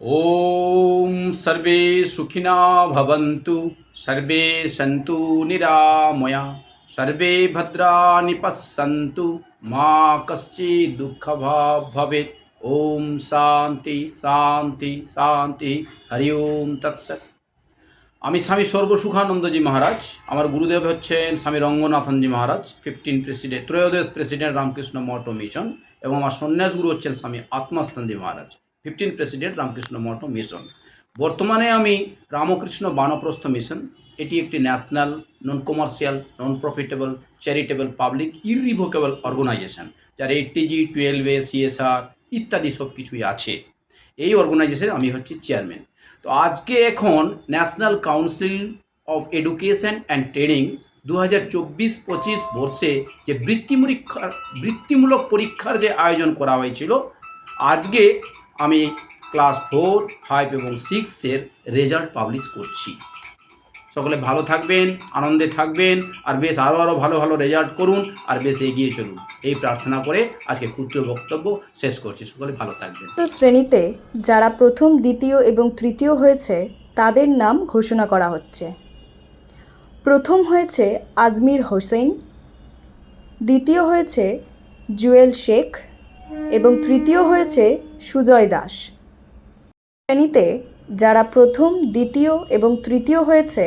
ओम सर्वे सुखिना भवन्तु सर्वे सन्तु निरामया सर्वे भद्राणि पश्यन्तु मा कश्चित् दुःखभाग् भवेत्। ओम शांति शांति शांति हरि ओम तत्सत्। আমি স্বামী সর্বসুখানন্দজি মহারাজ। আমার গুরুদেব হচ্ছেন স্বামী রঙ্গনাথনজি মহারাজ, 15 প্রেসিডেন্ট, ত্রয়োদশ প্রেসিডেন্ট রামকৃষ্ণ মঠ মিশন, এবং আমার সন্ন্যাস গুরু হচ্ছেন স্বামী আত্মাস্থানজি মহারাজ, 15 প্রেসিডেন্ট রামকৃষ্ণ মঠ মিশন। বর্তমানে আমি রামকৃষ্ণ বানপ্রস্থ মিশন, এটি একটি national non commercial non profitable charitable public irrevocable organisation, যার 8TG 12A CSR ইত্যাদি সব কিছুই আছে। এই অর্গানাইজেশনে আমি হচ্ছি চেয়ারম্যান। তো আজকে এখন national council of education and training 2024-25 বর্ষে যে বৃত্তিমূলক পরীক্ষার যে আয়োজন করা হয়েছিল, আজকে আমি ক্লাস 4, 5 এবং 6-এর রেজাল্ট পাবলিশ করছি। সকলে ভালো থাকবেন, আনন্দে থাকবেন, আর বেশ আরও ভালো ভালো রেজাল্ট করুন, আর বেশ এগিয়ে চলুন, এই প্রার্থনা করে আজকে ক্ষুদ্র বক্তব্য শেষ করছি। সকলে ভালো থাকবেন। শ্রেণীতে যারা প্রথম, দ্বিতীয় এবং তৃতীয় হয়েছে তাদের নাম ঘোষণা করা হচ্ছে। প্রথম হয়েছে আজমির হোসেন, দ্বিতীয় হয়েছে জুয়েল শেখ এবং তৃতীয় হয়েছে সুজয় দাস। শ্রেণীতে যারা প্রথম, দ্বিতীয় এবং তৃতীয় হয়েছে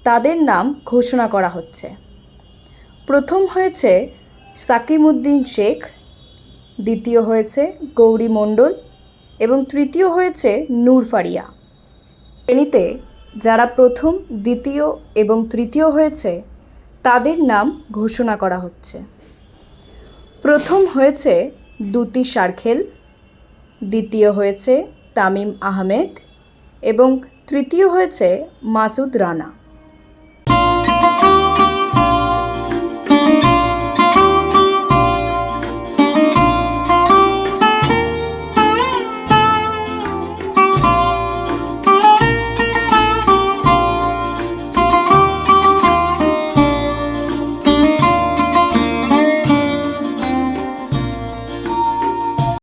তাদের নাম ঘোষণা করা হচ্ছে। প্রথম হয়েছে সাকিমউদ্দিন শেখ, দ্বিতীয় হয়েছে গৌরী মণ্ডল এবং তৃতীয় হয়েছে নূর ফারিয়া। শ্রেণীতে যারা প্রথম, দ্বিতীয় এবং তৃতীয় হয়েছে তাদের নাম ঘোষণা করা হচ্ছে। প্রথম হয়েছে দ্যুতি সারখেল, দ্বিতীয় হয়েছে তামিম আহমেদ এবং তৃতীয় হয়েছে মাসুদ রানা।